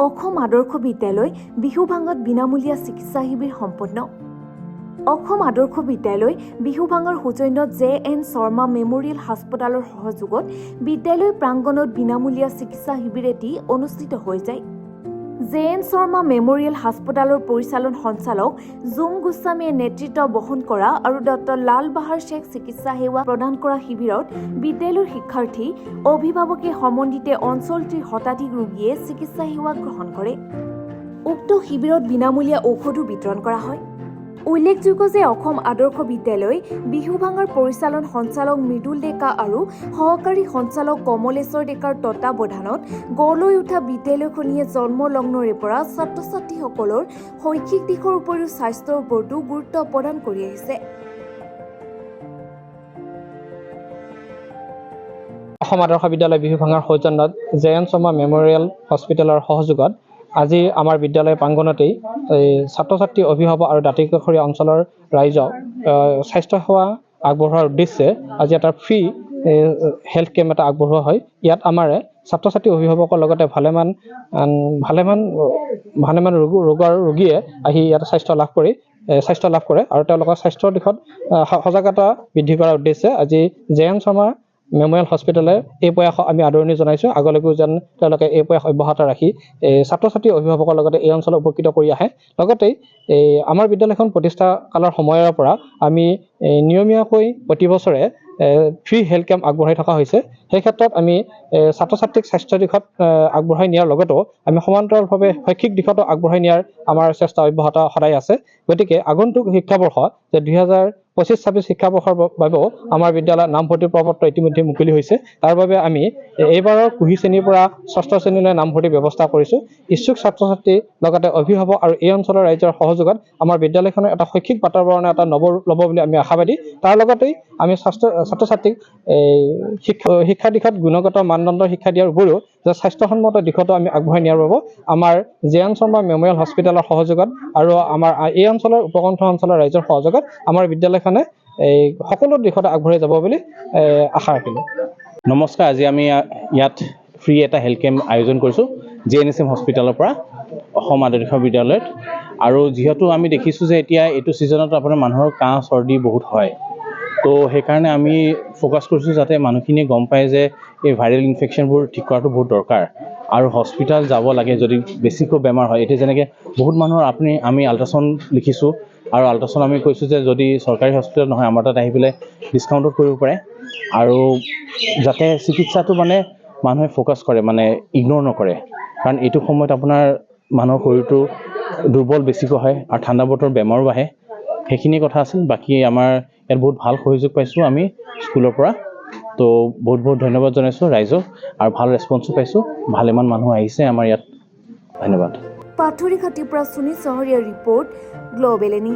অসম আদৰ্শ বিদ্যালয় বিহুভাঙত বিনামূলীয়া চিকিৎসা শিবিৰ সম্পন্ন। অসম আদৰ্শ বিদ্যালয় বিহুভাঙৰ সৌজন্যত JN শৰ্মা মেমৰিয়েল হাস্পতালৰ সহযোগত বিদ্যালয় প্ৰাংগণত বিনামূলীয়া চিকিৎসা শিবিৰ এটি অনুষ্ঠিত হৈ যায়। JN শৰ্মা মেমৰিয়েল হাস্পতালৰ পৰিচালন সঞ্চালক জুম গোস্বামীয়ে নেতৃত্ব বহন কৰা আৰু ডক্টৰ লাল বাহাৰ শেখ চিকিৎসা সেৱা প্ৰদান কৰা শিবিৰত বিদ্যালয়ৰ শিক্ষাৰ্থী অভিভাৱকে সম্বন্ধিতে অঞ্চলটিৰ শতাধিক ৰোগীয়ে চিকিৎসা সেৱা গ্ৰহণ কৰে। উক্ত শিবিৰত বিনামূলীয়া ঔষধো বিতৰণ কৰা হয়। উল্লেখযোগ্য যে অসম আদৰ্শ বিদ্যালয় বিহুভাঙৰ পৰিচালন সঞ্চালক মৃদুল ডেকা আৰু সহকাৰী সঞ্চালক কমলেশ্বৰ ডেকাৰ তত্বাৱধানত গঢ় লৈ উঠা বিদ্যালয়খনিয়ে জন্মলগ্নৰে পৰা ছাত্ৰ ছাত্ৰীসকলৰ শৈক্ষিক দিশৰ উপৰিও স্বাস্থ্যৰ ওপৰতো গুৰুত্ব প্ৰদান কৰি আহিছে। অসম আদৰ্শ বিদ্যালয় বিহুভাঙৰ সৌজন্যত JN শৰ্মা মেমৰিয়েল হস্পিটেলৰ সহযোগত আজি আমাৰ বিদ্যালয় প্ৰাংগণতেই ছাত্ৰ ছাত্ৰী অভিভাৱক আৰু দাঁতিকাষৰীয়া অঞ্চলৰ ৰাইজক স্বাস্থ্য সেৱা আগবঢ়োৱাৰ উদ্দেশ্যে আজি এটা ফ্ৰী হেল্থ কেম্প এটা আগবঢ়োৱা হয়। ইয়াত আমাৰ ছাত্ৰ ছাত্ৰী অভিভাৱকৰ লগতে ভালেমান ৰোগীয়ে আহি ইয়াত স্বাস্থ্য লাভ কৰে আৰু তেওঁলোকৰ স্বাস্থ্যৰ দিশত সজাগতা বৃদ্ধি কৰাৰ উদ্দেশ্যে আজি JN শৰ্মা মেমৰিয়েল হস্পিটেলে এই প্ৰয়াস আমি আদৰণি জনাইছোঁ। আগলৈকেও যেন তেওঁলোকে এই প্ৰয়াস অব্যাহত ৰাখি ছাত্ৰ ছাত্ৰী অভিভাৱকৰ লগতে এই অঞ্চল উপকৃত কৰি আহে। লগতেই আমাৰ বিদ্যালয়খন প্ৰতিষ্ঠা কালৰ সময়ৰ পৰা আমি নিয়মীয়াকৈ প্ৰতি বছৰে ফ্ৰী হেল্থ কেম্প আগবঢ়াই থকা হৈছে। সেই ক্ষেত্ৰত আমি ছাত্ৰ ছাত্ৰীক স্বাস্থ্য দিশত আগবঢ়াই নিয়াৰ লগতো আমি সমান্তৰালভাৱে শৈক্ষিক দিশতো আগবঢ়াই নিয়াৰ আমাৰ চেষ্টা অব্যাহত সদায় আছে। গতিকে আগন্তুক শিক্ষাবৰ্ষ যে 2025-26 শিক্ষাবৰ্ষৰ বাবেও আমাৰ বিদ্যালয়ৰ নামভৰ্তি প্ৰপত্ৰ ইতিমধ্যে মুকলি হৈছে। তাৰ বাবে আমি এইবাৰৰ কুহি শ্ৰেণীৰ পৰা 6ষ্ঠ শ্ৰেণীলৈ নামভৰ্তিৰ ব্যৱস্থা কৰিছোঁ। ইচ্ছুক ছাত্ৰ ছাত্ৰী লগতে অভিভাৱক আৰু এই অঞ্চলৰ ৰাইজৰ সহযোগত আমাৰ বিদ্যালয়খনৰ এটা শৈক্ষিক বাতাবৰণ এটা নৱ ল'ব বুলি আমি আশাবাদী। তাৰ লগতেই আমি ছাত্ৰ ছাত্ৰীক শিক্ষা দিশত গুণগত মানদণ্ডৰ শিক্ষা দিয়াৰ উপৰিও যে স্বাস্থ্যসন্মত দিশতো আমি আগবঢ়াই নিয়াৰ বাবে আমাৰ JN শৰ্মা মেমৰিয়েল হস্পিটেলৰ সহযোগত আৰু আমাৰ এই অঞ্চলৰ উপকণ্ঠ অঞ্চলৰ ৰাইজৰ সহযোগত আমাৰ বিদ্যালয়খনে সকলো দিশতে আগবঢ়াই যাব বুলি আশা ৰাখিলোঁ। নমস্কাৰ, আজি আমি ইয়াত ফ্ৰী এটা হেল্থ কেম্প আয়োজন কৰিছোঁ JNSM হস্পিটেলৰ পৰা অসম আদৰ্শ বিদ্যালয়ত। আৰু যিহেতু আমি দেখিছোঁ যে এতিয়া এইটো ছিজনত আপোনাৰ মানুহৰ কাহ চৰ্দি বহুত হয়, তো সেইকাৰণে আমি ফ'কাছ কৰিছোঁ যাতে মানুহখিনিয়ে গম পায় যে এই ভাইৰেল ইনফেকশ্যনবোৰ ঠিক কৰাটো বহুত দৰকাৰ আৰু হস্পিটেল যাব লাগে যদি বেছিকৈ বেমাৰ হয়। এতিয়া যেনেকৈ বহুত মানুহৰ আমি আল্ট্ৰাচাউণ্ড লিখিছোঁ আৰু আল্ট্ৰাচাউণ্ড আমি কৈছোঁ যে যদি চৰকাৰী হস্পিটেল নহয় আমাৰ তাত আহি পেলাই ডিছকাউণ্টত কৰিব পাৰে আৰু যাতে চিকিৎসাটো মানে মানুহে ফ'কাছ কৰে, মানে ইগন'ৰ নকৰে। কাৰণ এইটো সময়ত আপোনাৰ মানুহৰ শৰীৰটো দুৰ্বল বেছিকৈ হয় আৰু ঠাণ্ডা বতৰ বেমাৰো বাঢ়ে। সেইখিনি কথা আছিল। বাকী আমাৰ ইয়াত বহুত ভাল সহযোগ পাইছোঁ আমি স্কুলৰ পৰা, তো বহুত ধন্যবাদ জনাইছোঁ ৰাইজক আৰু ভাল ৰেছপন্সো পাইছোঁ। ভালেমান মানুহ আহিছে আমাৰ ইয়াত। ধন্যবাদ। পাথৰিঘাটিৰ পৰা সুনীল চহৰীয়া ৰিপৰ্ট, গ্ল'বেল এনি।